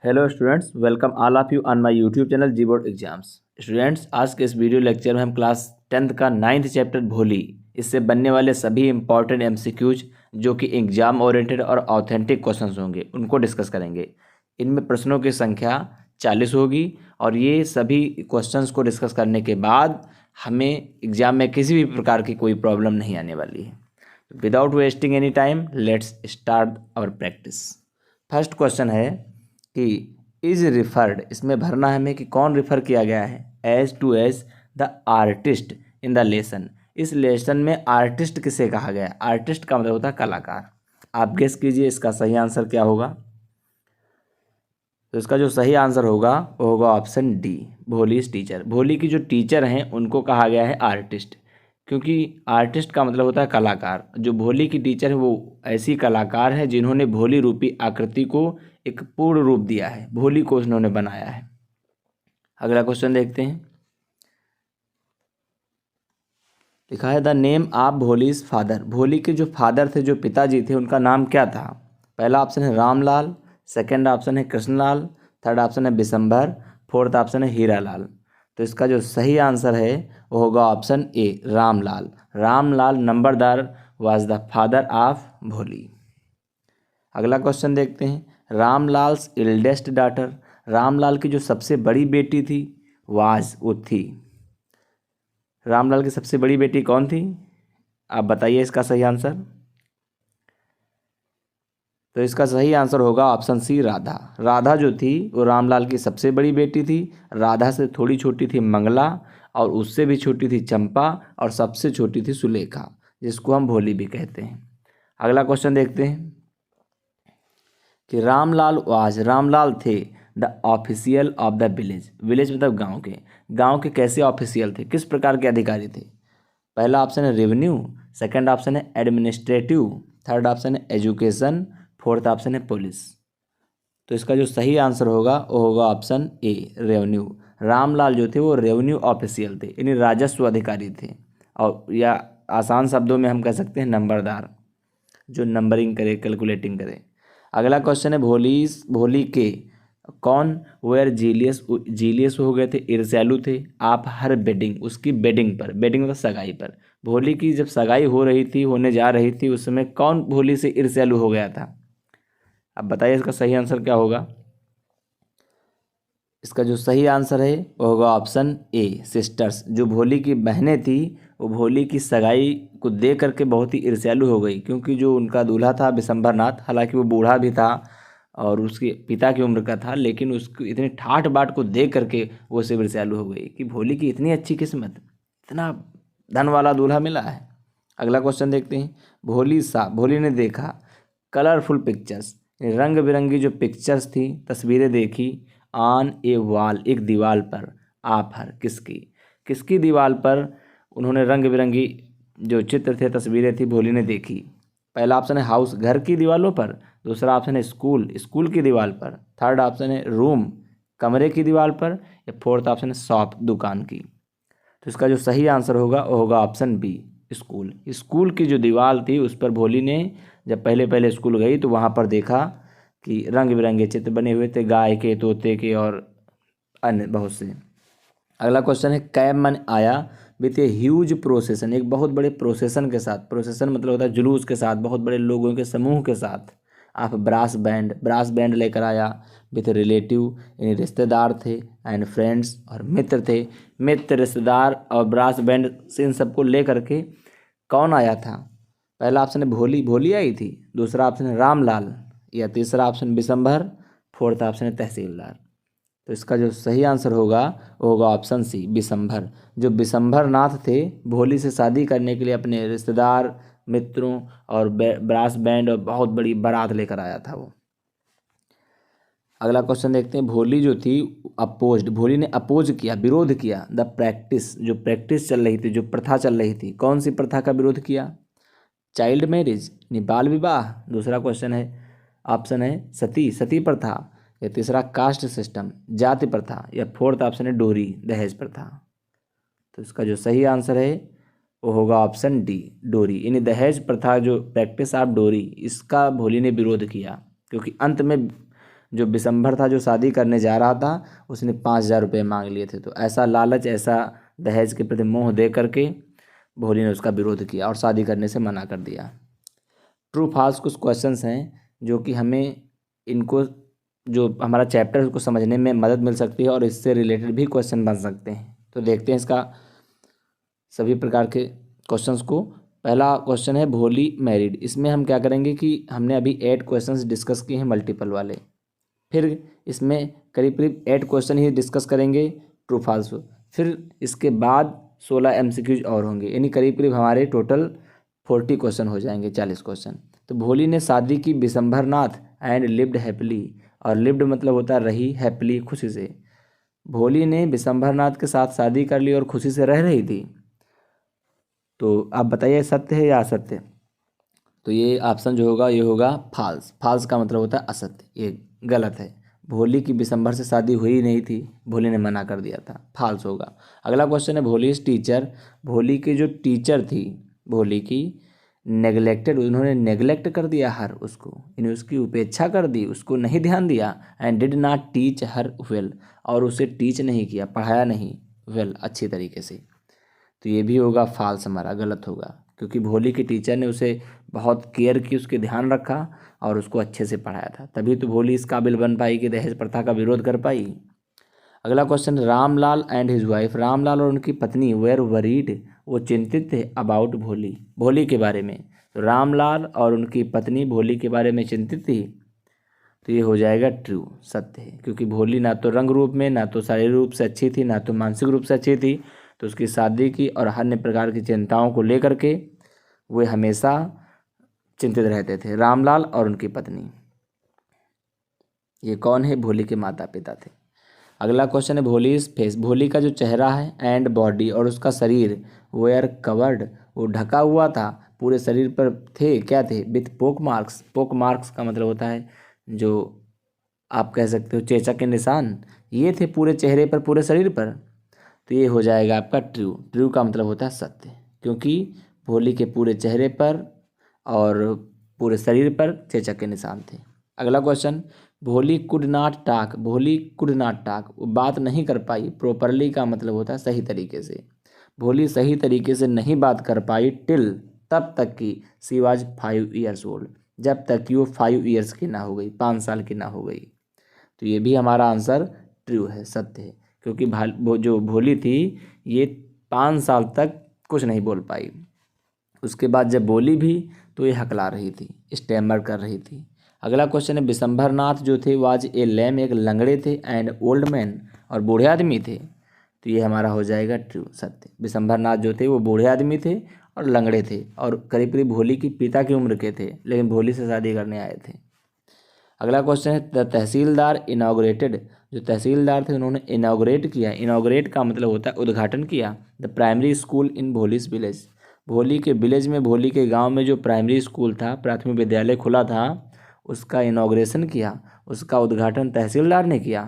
Hello students, welcome all of you on my YouTube channel G board exams. Students, आज के इस video lecture में हम class 10th का 9th चैप्टर भोली, इससे बनने वाले सभी इंपॉर्टेंट एमसीक्यूज जो कि एग्जाम ओरिएंटेड और ऑथेंटिक क्वेश्चंस होंगे उनको डिस्कस करेंगे। इनमें प्रश्नों की संख्या 40 होगी और ये सभी क्वेश्चंस को डिस्कस करने के बाद हमें एग्जाम में किसी भी प्रकार की कोई प्रॉब्लम नहीं आने वाली है। Without wasting any time, let's start our practice. First question है कि इज रिफर्ड, इसमें भरना है हमें कि कौन रिफ़र किया गया है as to as the artist in the lesson. इस लेसन में आर्टिस्ट किसे कहा गया है? आर्टिस्ट का मतलब होता है कलाकार। आप गेस कीजिए इसका सही आंसर क्या होगा। तो इसका जो सही आंसर होगा वो होगा ऑप्शन डी, भोलीज टीचर। भोली की जो टीचर हैं उनको कहा गया है आर्टिस्ट, क्योंकि आर्टिस्ट का मतलब होता है कलाकार। जो भोली की टीचर है वो ऐसी कलाकार है जिन्होंने भोली रूपी आकृति को एक पूर्ण रूप दिया है, भोली को उन्होंने बनाया है। अगला क्वेश्चन देखते हैं। लिखा है the name of Bholi's father. भोली के जो फादर थे, जो पिताजी थे, उनका नाम क्या था? पहला ऑप्शन है रामलाल, सेकंड ऑप्शन है कृष्णलाल, थर्ड ऑप्शन है बिशंभर, फोर्थ ऑप्शन है हीरालाल। तो इसका जो सही आंसर है वो होगा option A, Ramlal. Ramlal Numberdar was the father of Bholi. अगला क्वेश्चन देखते हैं। रामलाल्स इल्डेस्ट डाटर, रामलाल की जो सबसे बड़ी बेटी थी वो थी। रामलाल की सबसे बड़ी बेटी कौन थी? आप बताइए इसका सही आंसर। तो इसका सही आंसर होगा ऑप्शन सी, राधा। राधा जो थी वो रामलाल की सबसे बड़ी बेटी थी। राधा से थोड़ी छोटी थी मंगला, और उससे भी छोटी थी चंपा, और सबसे छोटी थी सुलेखा, जिसको हम भोली भी कहते हैं। अगला क्वेश्चन देखते हैं कि रामलाल थे the official of the village. Village मतलब गांव के कैसे ऑफिशियल थे, किस प्रकार के अधिकारी थे? पहला ऑप्शन है रेवेन्यू, सेकंड ऑप्शन है एडमिनिस्ट्रेटिव, थर्ड ऑप्शन है एजुकेशन, फोर्थ ऑप्शन है पुलिस। तो इसका जो सही आंसर होगा वो होगा ऑप्शन ए, रेवेन्यू। रामलाल जो थे वो रेवेन्यू ऑफिशियल थे, यानी राजस्व अधिकारी थे, और या आसान शब्दों में हम कह सकते हैं नंबरदार, जो नंबरिंग करे, कैलकुलेटिंग करे। अगला क्वेश्चन है भोली के कौन वेयर जीलियस हो गए थे, ईर्ष्यालु थे आप हर बेडिंग, उसकी बेडिंग पर, बेडिंग मतलब सगाई पर। भोली की जब सगाई होने जा रही थी, उस समय कौन भोली से ईर्ष्यालु हो गया था? अब बताइए इसका सही आंसर क्या होगा। इसका जो सही आंसर है वो होगा ऑप्शन ए, सिस्टर्स। जो भोली की बहनें थी वो भोली की सगाई को देख करके बहुत ही ईर्ष्यालु हो गई, क्योंकि जो उनका दूल्हा था बिशंभरनाथ, हालांकि वो बूढ़ा भी था और उसके पिता की उम्र का था, लेकिन उसकी इतनी ठाठ बाट को देख करके वो उससे ईर्ष्यालु हो गई कि भोली की इतनी अच्छी किस्मत, इतना धन वाला दूल्हा मिला है। अगला क्वेश्चन देखते हैं। भोली ने देखा कलरफुल पिक्चर्स, रंग बिरंगी जो पिक्चर्स थी, तस्वीरें देखी, ऑन ए वॉल, एक दीवार पर, आप हर, किसकी दीवार पर उन्होंने रंग बिरंगी जो चित्र थे, तस्वीरें थी, भोली ने देखी? पहला ऑप्शन है हाउस, घर की दीवारों पर, दूसरा ऑप्शन है स्कूल की दीवार पर, थर्ड ऑप्शन है रूम, कमरे की दीवार पर, या फोर्थ ऑप्शन है शॉप, दुकान की। तो इसका जो सही आंसर होगा वो होगा ऑप्शन बी, स्कूल की जो दीवार थी उस पर भोली ने जब पहले पहले स्कूल गई तो वहाँ पर देखा कि रंग बिरंगे चित्र बने हुए थे, गाय के, तोते के और अन्य बहुत से। अगला क्वेश्चन है कैमन आया विथ ए ह्यूज प्रोसेसन, एक बहुत बड़े प्रोसेसन के साथ, प्रोसेसन मतलब होता है जुलूस के साथ, बहुत बड़े लोगों के समूह के साथ। आप ब्रास बैंड लेकर आया, विथ रिलेटिव यानी रिश्तेदार थे, एंड फ्रेंड्स और मित्र थे। मित्र, रिश्तेदार और ब्रास बैंड से इन सबको ले करके कौन आया था? पहला ऑप्शन है भोली आई थी, दूसरा ऑप्शन है रामलाल, या तीसरा ऑप्शन बिशंभर, फोर्थ ऑप्शन है तहसीलदार। तो इसका जो सही आंसर होगा वो होगा ऑप्शन सी, बिशंभर। जो बिशंभर नाथ थे, भोली से शादी करने के लिए अपने रिश्तेदार, मित्रों और ब्रास बैंड और बहुत बड़ी बारात लेकर आया था वो। अगला क्वेश्चन देखते हैं। भोली ने अपोज किया, विरोध किया द प्रैक्टिस, जो प्रैक्टिस चल रही थी, जो प्रथा चल रही थी, कौन सी प्रथा का विरोध किया? चाइल्ड मैरिज, बाल विवाह, दूसरा क्वेश्चन है ऑप्शन है सती प्रथा, या तीसरा कास्ट सिस्टम, जाति प्रथा, या फोर्थ ऑप्शन है डोरी, दहेज प्रथा। तो इसका जो सही आंसर है वो होगा ऑप्शन डी, डोरी, यानी दहेज प्रथा, जो प्रैक्टिस ऑफ डोरी, इसका भोली ने विरोध किया, क्योंकि अंत में जो बिशंभर था जो शादी करने जा रहा था उसने 5,000 रुपये मांग लिए थे। तो ऐसा लालच, ऐसा दहेज के प्रति मोह दे करके भोली ने उसका विरोध किया और शादी करने से मना कर दिया। ट्रू फॉल्स कुछ क्वेश्चंस हैं जो कि हमें इनको, जो हमारा चैप्टर है उसको समझने में मदद मिल सकती है और इससे रिलेटेड भी क्वेश्चन बन सकते हैं। तो देखते हैं इसका सभी प्रकार के क्वेश्चंस को। पहला क्वेश्चन है भोली मैरिड। इसमें हम क्या करेंगे कि हमने अभी 8 क्वेश्चंस डिस्कस किए हैं मल्टीपल वाले, फिर इसमें करीब करीब 8 क्वेश्चन ही डिस्कस करेंगे ट्रू फॉल्स, फिर इसके बाद 16 एमसीक्यूज और होंगे, यानी करीब करीब हमारे टोटल 40 क्वेश्चन हो जाएंगे, 40 क्वेश्चन। तो भोली ने शादी की बिशंभर नाथ एंड लिव्ड हैप्पीली, और लिव्ड मतलब होता है रही, हैप्पीली खुशी से। भोली ने बिशंभर नाथ के साथ शादी कर ली और खुशी से रह रही थी। तो आप बताइए सत्य है या असत्य? तो ये ऑप्शन जो होगा ये होगा फॉल्स। फॉल्स का मतलब होता है असत्य, ये गलत है। भोली की बिशंभर से शादी हुई नहीं थी, भोली ने मना कर दिया था, फॉल्स होगा। अगला क्वेश्चन है भोली इज टीचर। भोली की जो टीचर थी भोली की, नेगलेक्टेड, उन्होंने नेगलेक्ट कर दिया हर उसको, यानी उसकी उपेक्षा कर दी, उसको नहीं ध्यान दिया। And did not teach her well, और उसे टीच नहीं किया, पढ़ाया नहीं वेल, अच्छी तरीके से। तो ये भी होगा फॉल्स, हमारा गलत होगा, क्योंकि भोली की टीचर ने उसे बहुत केयर की, उसके ध्यान रखा और उसको अच्छे से पढ़ाया था, तभी तो भोली इस काबिल बन पाई कि दहेज प्रथा का विरोध कर पाई। अगला question, Ramlal and his wife. Ramlal और उनकी पत्नी वेर वरीड, वो चिंतित थे अबाउट भोली, भोली के बारे में। तो रामलाल और उनकी पत्नी भोली के बारे में चिंतित थी, तो ये हो जाएगा ट्रू, सत्य है, क्योंकि भोली ना तो रंग रूप में, ना तो शारीरिक रूप से अच्छी थी, ना तो मानसिक रूप से अच्छी थी। तो उसकी शादी की और अन्य प्रकार की चिंताओं को लेकर के वे हमेशा चिंतित रहते थे, रामलाल और उनकी पत्नी। ये कौन है? भोली के माता पिता थे। अगला क्वेश्चन है भोली फेस। भोली का जो चेहरा है एंड बॉडी और उसका शरीर, वेयर कवर्ड, वो ढका हुआ था, पूरे शरीर पर थे, क्या थे? विथ पोक मार्क्स। पोक मार्क्स का मतलब होता है जो आप कह सकते हो चेचक के निशान, ये थे पूरे चेहरे पर, पूरे शरीर पर। तो ये हो जाएगा आपका ट्रू। ट्रू का मतलब होता है सत्य, क्योंकि भोली के पूरे चेहरे पर और पूरे शरीर पर चेचक के निशान थे। अगला क्वेश्चन, भोली कुड नॉट टॉक। भोली कुड नॉट टॉक, वो बात नहीं कर पाई। प्रॉपरली का मतलब होता है सही तरीके से। भोली सही तरीके से नहीं बात कर पाई टिल, तब तक कि शी वाज 5 ईयर्स ओल्ड, जब तक कि वो 5 ईयर्स की ना हो गई, 5 साल की ना हो गई। तो ये भी हमारा आंसर ट्रू है, सत्य है, क्योंकि जो भोली थी ये 5 साल तक कुछ नहीं बोल पाई। उसके बाद जब बोली भी तो ये हकला रही थी, स्टैमर कर रही थी। अगला क्वेश्चन है बिशंभर नाथ जो थे वाज ए लैम, एक लंगड़े थे, एंड ओल्ड मैन, और बूढ़े आदमी थे। तो ये हमारा हो जाएगा ट्रू, सत्य। बिशंभर नाथ जो थे वो बूढ़े आदमी थे और लंगड़े थे, और करीब करीब भोली की पिता की उम्र के थे, लेकिन भोली से शादी करने आए थे। अगला क्वेश्चन है द तहसीलदार इनाग्रेटेड। जो तहसीलदार थे उन्होंने इनाग्रेट किया। इनाग्रेट का मतलब होता है उद्घाटन किया, the primary school in Bholi's village. Bholi के विलेज में, भोली के गांव में जो प्राइमरी स्कूल था, प्राथमिक विद्यालय खुला था, उसका इनाग्रेशन किया, उसका उद्घाटन तहसीलदार ने किया।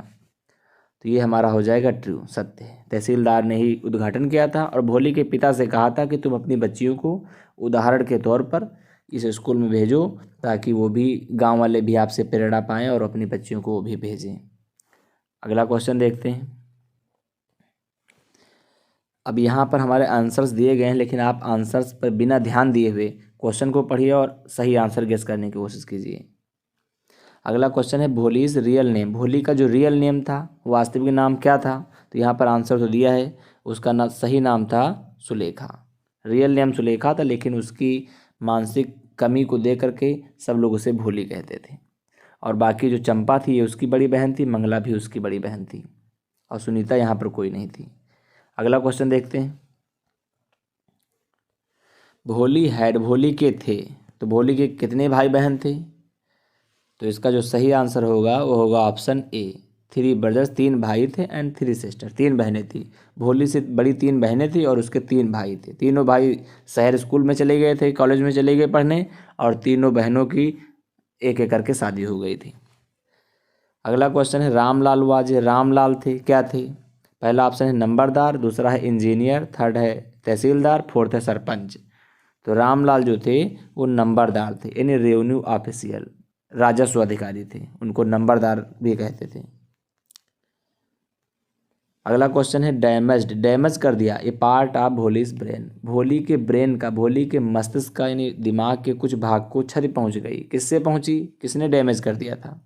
तो ये हमारा हो जाएगा ट्रू, सत्य है। तहसीलदार ने ही उद्घाटन किया था और भोली के पिता से कहा था कि तुम अपनी बच्चियों को उदाहरण के तौर पर इस स्कूल में भेजो, ताकि वो भी, गांव वाले भी आपसे प्रेरणा पाएं और अपनी बच्चियों को वो भी भेजें। अगला क्वेश्चन देखते हैं। अब यहाँ पर हमारे आंसर्स दिए गए हैं, लेकिन आप आंसर्स पर बिना ध्यान दिए हुए क्वेश्चन को पढ़िए और सही आंसर गेस करने की कोशिश कीजिए। अगला क्वेश्चन है भोलीज रियल नेम। भोली का जो रियल नेम था, वास्तविक नाम क्या था? तो यहाँ पर आंसर तो दिया है, उसका सही नाम था सुलेखा। रियल नेम सुलेखा था, लेकिन उसकी मानसिक कमी को देख करके सब लोग उसे भोली कहते थे। और बाकी जो चंपा थी ये उसकी बड़ी बहन थी, मंगला भी उसकी बड़ी बहन थी, और सुनीता यहाँ पर कोई नहीं थी। अगला क्वेश्चन देखते हैं। भोली हैड, भोली के थे, तो भोली के कितने भाई बहन थे? तो इसका जो सही आंसर होगा वो होगा ऑप्शन ए, 3 ब्रदर्स, 3 भाई थे, एंड 3 सिस्टर, 3 बहनें थी। भोली से बड़ी 3 बहनें थी और उसके 3 भाई थे। तीनों भाई शहर स्कूल में चले गए थे, कॉलेज में चले गए पढ़ने, और तीनों बहनों की एक एक करके शादी हो गई थी। अगला क्वेश्चन है रामलाल वाज। रामलाल थे, क्या थे? पहला ऑप्शन है नंबरदार, दूसरा है इंजीनियर, थर्ड है तहसीलदार, फोर्थ है सरपंच। तो रामलाल जो थे वो नंबरदार थे, यानी रेवेन्यू ऑफिशियल। राजस्व अधिकारी थे, उनको नंबरदार भी कहते थे। अगला क्वेश्चन है डैमेज्ड, डैमेज कर दिया ए पार्ट ऑफ भोलीज ब्रेन, भोली के ब्रेन का, भोली के मस्तिष्क का यानी दिमाग के कुछ भाग को क्षति पहुंच गई। किससे पहुंची, किसने डैमेज कर दिया था?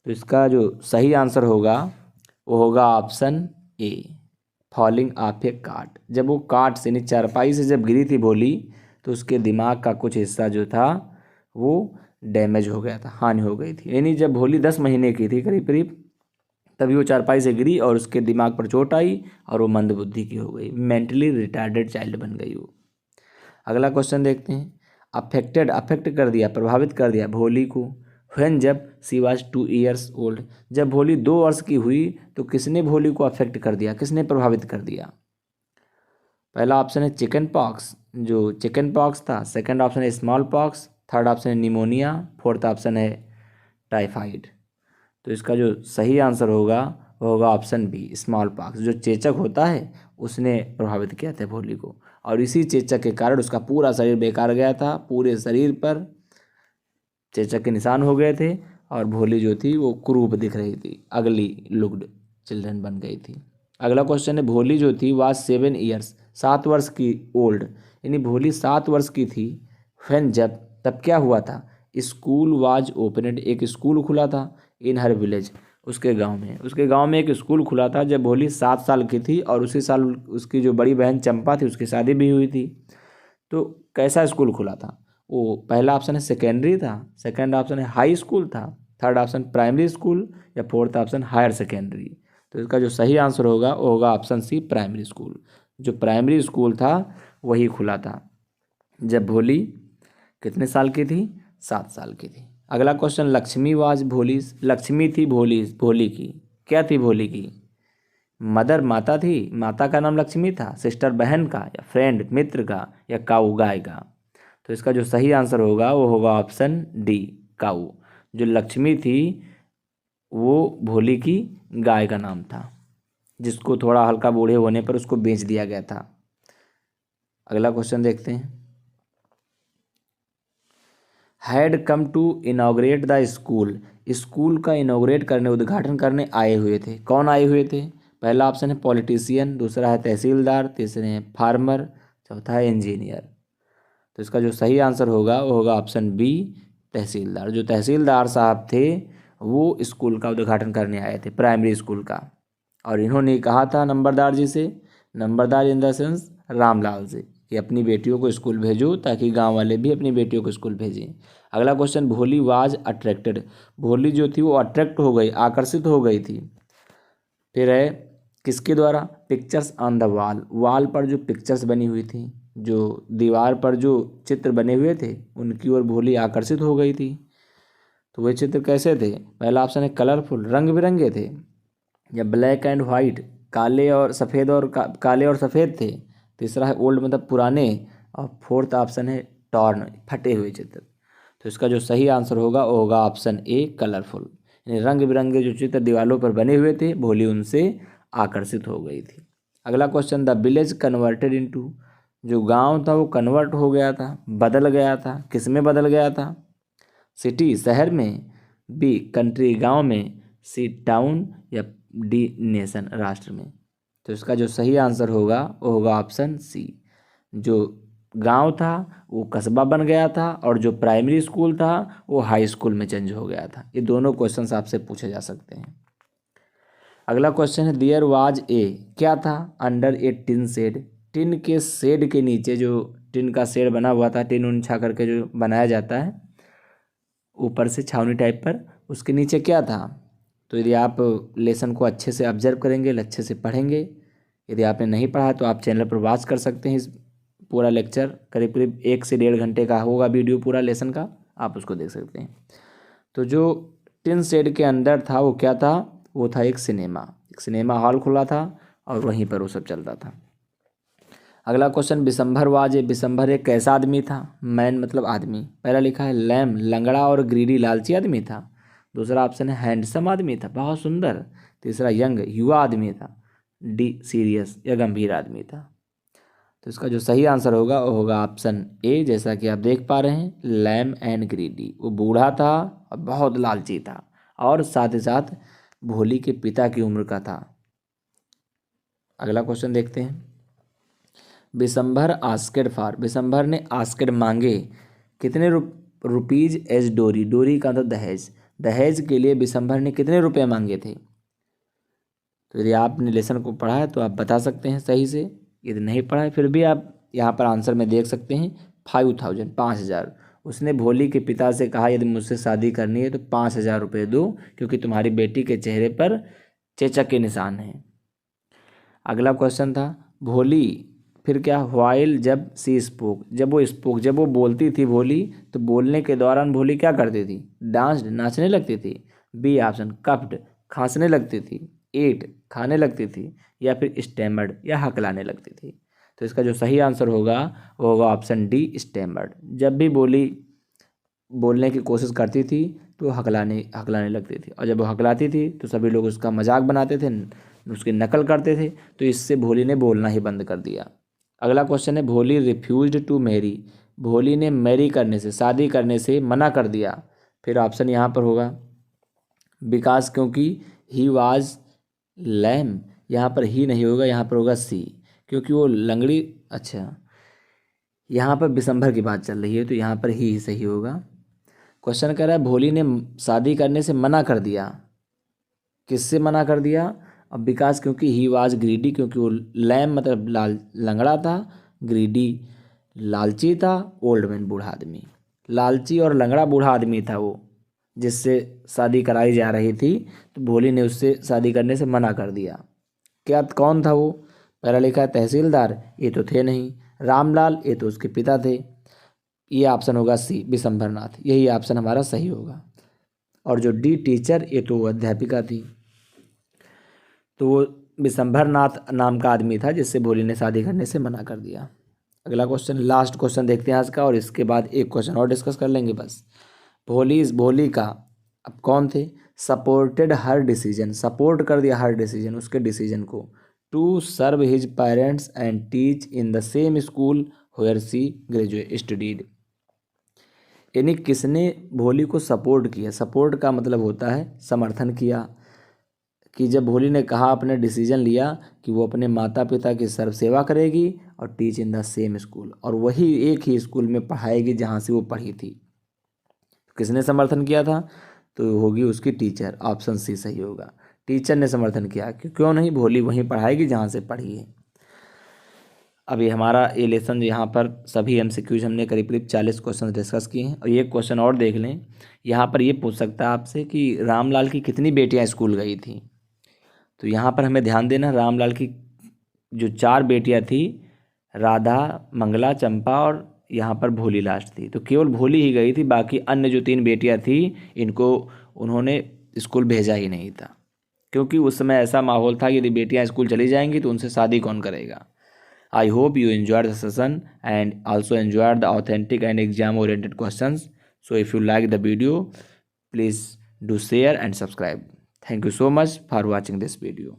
तो इसका जो सही आंसर होगा वो होगा ऑप्शन ए, फॉलिंग ऑफ ए काट। जब वो काट से यानी चारपाई से जब गिरी थी भोली तो उसके दिमाग का कुछ हिस्सा जो था वो डैमेज हो गया था, हानि हो गई थी। यानी जब भोली 10 महीने की थी करीब करीब, तभी वो चारपाई से गिरी और उसके दिमाग पर चोट आई और वो मंदबुद्धि की हो गई, मेंटली रिटार्डेड चाइल्ड बन गई वो। अगला क्वेश्चन देखते हैं। अफेक्टेड, अफेक्ट कर दिया, प्रभावित कर दिया भोली को। व्हेन, जब सी वॉज 2 ईयर्स ओल्ड, जब भोली 2 वर्ष की हुई तो किसने भोली को अफेक्ट कर दिया, किसने प्रभावित कर दिया? पहला ऑप्शन है चिकन पॉक्स, जो चिकन पॉक्स था। सेकंड ऑप्शन है स्मॉल पॉक्स। थर्ड ऑप्शन है निमोनिया। फोर्थ ऑप्शन है टाइफाइड। तो इसका जो सही आंसर होगा वो होगा ऑप्शन बी, स्मॉल पॉक्स। जो चेचक होता है उसने प्रभावित किया था भोली को, और इसी चेचक के कारण उसका पूरा शरीर बेकार गया था, पूरे शरीर पर चेचक के निशान हो गए थे और भोली जो थी वो कुरूप दिख रही थी, अगली लुक्ड चिल्ड्रन बन गई थी। अगला क्वेश्चन है भोली जो थी वाज 7 ईयर्स, 7 वर्ष की ओल्ड, यानी भोली 7 वर्ष की थी। व्हेन, जब, तब क्या हुआ था? स्कूल वाज ओपनड, एक स्कूल खुला था इन हर विलेज, उसके गांव में एक स्कूल खुला था जब भोली 7 साल की थी, और उसी साल उसकी जो बड़ी बहन चंपा थी उसकी शादी भी हुई थी। तो कैसा स्कूल खुला था? वो पहला ऑप्शन है सेकेंडरी था, सेकंड ऑप्शन है हाई स्कूल था, थर्ड ऑप्शन प्राइमरी स्कूल, या फोर्थ ऑप्शन हायर सेकेंडरी। तो इसका जो सही आंसर होगा वो होगा ऑप्शन सी, प्राइमरी स्कूल। जो प्राइमरी स्कूल था वही खुला था जब भोली कितने साल की थी? 7 साल की थी। अगला क्वेश्चन, लक्ष्मी वाज भोली, लक्ष्मी थी भोली की, क्या थी भोली की? मदर, माता थी, माता का नाम लक्ष्मी था, सिस्टर बहन का, या फ्रेंड मित्र का, या काऊ गाय का? तो इसका जो सही आंसर होगा वो होगा ऑप्शन डी, काऊ। जो लक्ष्मी थी वो भोली की गाय का नाम था, जिसको थोड़ा हल्का बूढ़े होने पर उसको बेच दिया गया था। अगला क्वेश्चन देखते हैं। Had come to inaugurate the school, school का इनॉग्रेट करने, उद्घाटन करने आए हुए थे। कौन आए हुए थे? पहला ऑप्शन है पॉलिटिशियन, दूसरा है तहसीलदार, तीसरे है फार्मर, चौथा है इंजीनियर। तो इसका जो सही आंसर होगा वो होगा ऑप्शन बी, तहसीलदार। जो तहसीलदार साहब थे वो स्कूल का उद्घाटन करने आए थे, प्राइमरी स्कूल का, और इन्होंने कहा था नंबरदार जी से, नंबरदार इन द सेंस रामलाल से, कि अपनी बेटियों को स्कूल भेजो ताकि गांव वाले भी अपनी बेटियों को स्कूल भेजें। अगला क्वेश्चन, भोली वाज अट्रैक्टेड, भोली जो थी वो अट्रैक्ट हो गई, आकर्षित हो गई थी। फिर है किसके द्वारा? Pictures on the wall, wall पर जो पिक्चर्स बनी हुई थी, जो दीवार पर जो चित्र बने हुए थे उनकी ओर भोली आकर्षित हो गई थी। तो वे चित्र कैसे थे? पहला ऑप्शन है कलरफुल, रंग बिरंगे थे, या ब्लैक एंड वाइट, काले और सफ़ेद, और काले और सफ़ेद थे। तीसरा है ओल्ड मतलब पुराने, और फोर्थ ऑप्शन है टॉर्न, फटे हुए चित्र। तो इसका जो सही आंसर होगा वो होगा ऑप्शन ए, कलरफुल, यानी रंग बिरंगे जो चित्र दीवारों पर बने हुए थे भोली उनसे आकर्षित हो गई थी। अगला question, the village converted into, जो गांव था वो कन्वर्ट हो गया था, बदल गया था, किस में बदल गया था? सिटी, शहर में, बी, कंट्री, गांव में, सी, टाउन, या डी, नेशन, राष्ट्र में। तो इसका जो सही आंसर होगा वो होगा ऑप्शन सी, जो गांव था वो कस्बा बन गया था, और जो प्राइमरी स्कूल था वो हाई स्कूल में चेंज हो गया था। ये दोनों क्वेश्चंस आपसे पूछे जा सकते हैं। अगला क्वेश्चन है देयर वाज ए, क्या था? अंडर ए टिन शेड, टिन के शेड के नीचे, जो टिन का शेड बना हुआ था, टिन उन छा करके जो बनाया जाता है ऊपर से छावनी टाइप पर, उसके नीचे क्या था? तो यदि आप लेसन को अच्छे से ऑब्जर्व करेंगे, अच्छे से पढ़ेंगे, यदि आपने नहीं पढ़ा तो आप चैनल पर वॉच कर सकते हैं। इस पूरा लेक्चर करीब करीब 1 से 1.5 घंटे का होगा वीडियो, पूरा लेसन का, आप उसको देख सकते हैं। तो जो टिन शेड के अंदर था वो क्या था? वो था एक सिनेमा हॉल खुला था, और वहीं पर वो सब चलता था। अगला question, Bishambhar was a, Bishambhar एक कैसा आदमी था? मैन मतलब आदमी। पहला लिखा है लैम, लंगड़ा और ग्रीडी, लालची आदमी था। दूसरा ऑप्शन है हैंडसम आदमी था, बहुत सुंदर। तीसरा यंग, युवा आदमी था। डी, सीरियस या गंभीर आदमी था। तो तो इसका जो सही आंसर होगा वो होगा ऑप्शन ए, जैसा कि आप देख पा रहे हैं, लैम एंड ग्रीडी। वो बूढ़ा था और बहुत लालची था और साथ ही साथ भोली के पिता की उम्र का था। अगला क्वेश्चन देखते हैं। बिशंभर आस्केड फॉर, बिशंभर ने आस्केड मांगे कितने रुपीज एज डोरी, डोरी का था दहेज, दहेज के लिए बिशंभर ने कितने रुपए मांगे थे। तो यदि आपने लेसन को पढ़ा है तो आप बता सकते हैं सही से, यदि नहीं पढ़ा है फिर भी आप यहाँ पर आंसर में देख सकते हैं 5000, 5000। उसने भोली के पिता से कहा यदि मुझसे शादी करनी है तो 5000 रुपये दो, क्योंकि तुम्हारी बेटी के चेहरे पर चेचक के निशान हैं। अगला क्वेश्चन था, भोली फिर क्या, व्हाइल जब सी स्पोक, जब वो बोलती थी भोली, तो बोलने के दौरान भोली क्या करती थी, डांस नाचने लगती थी, बी ऑप्शन कफ्ड खांसने लगती थी, एट खाने लगती थी, या फिर स्टैमर्ड या हकलाने लगती थी। तो इसका जो सही आंसर होगा वो होगा ऑप्शन डी, स्टैमर्ड। जब भी बोली बोलने की कोशिश करती थी तो हकलाने लगती थी, और जब वो हकलाती थी तो सभी लोग उसका मजाक बनाते थे, उसकी नकल करते थे, तो इससे भोली ने बोलना ही बंद कर दिया। अगला क्वेश्चन है, भोली रिफ्यूज्ड टू मैरी, भोली ने मैरी करने से, शादी करने से मना कर दिया। फिर ऑप्शन यहाँ पर होगा बिकॉज क्योंकि, ही वाज लैम, यहाँ पर ही नहीं होगा, यहाँ पर होगा सी, क्योंकि वो लंगड़ी। अच्छा, यहाँ पर बिशंभर की बात चल रही है तो यहाँ पर ही सही होगा। क्वेश्चन कह रहा है भोली ने शादी करने से मना कर दिया, किससे मना कर दिया, अब विकास क्योंकि ही वाज ग्रीडी, क्योंकि वो लैम मतलब लंगड़ा था, ग्रीडी लालची था, ओल्ड मैन बूढ़ा आदमी, लालची और लंगड़ा बूढ़ा आदमी था वो जिससे शादी कराई जा रही थी, तो भोली ने उससे शादी करने से मना कर दिया। क्या कौन था वो, पहला लिखा है तहसीलदार, ये तो थे नहीं, रामलाल ये तो उसके पिता थे, ये ऑप्शन होगा सी, बिशंभरनाथ, यही ऑप्शन हमारा सही होगा। और जो डी टीचर, ये तो वो अध्यापिका थी, तो वो बिशंभरनाथ नाम का आदमी था जिससे भोली ने शादी करने से मना कर दिया। अगला क्वेश्चन, लास्ट क्वेश्चन देखते हैं आज का, और इसके बाद एक क्वेश्चन और डिस्कस कर लेंगे बस। भोली का अब कौन थे, सपोर्टेड हर डिसीजन, सपोर्ट कर दिया हर डिसीजन, उसके डिसीजन को, to serve his parents and teach in the same school where she graduate studied. यानी किसने भोली को सपोर्ट किया, सपोर्ट का मतलब होता है समर्थन किया, कि जब भोली ने कहा, अपने डिसीजन लिया कि वो अपने माता पिता की सर्व सेवा करेगी और teach in the same school, और वही एक ही स्कूल में पढ़ाएगी जहाँ से वो पढ़ी थी। तो किसने समर्थन किया था, तो होगी उसकी टीचर, ऑप्शन सी सही होगा, टीचर ने समर्थन किया, क्यों नहीं, भोली वहीं पढ़ाएगी जहाँ से पढ़ी है। अभी हमारा ये लेसन यहाँ पर सभी एमसीक्यूज हमने करीब करीब 40 क्वेश्चन डिस्कस किए हैं, और ये क्वेश्चन और देख लें, यहाँ पर ये पूछ सकता है आपसे कि रामलाल की कितनी बेटियाँ स्कूल गई थी। तो यहाँ पर हमें ध्यान देना, रामलाल की जो 4 बेटियाँ थी, राधा, मंगला, चंपा और यहाँ पर भोली लास्ट थी, तो केवल भोली ही गई थी, बाकी अन्य जो 3 बेटियाँ थी इनको उन्होंने स्कूल भेजा ही नहीं था, क्योंकि उस समय ऐसा माहौल था कि यदि बेटियाँ स्कूल चली जाएंगी तो उनसे शादी कौन करेगा। I hope you enjoyed the session and also enjoyed the authentic and exam oriented questions. So if you like the video, please do share and subscribe. Thank you so much for watching this video.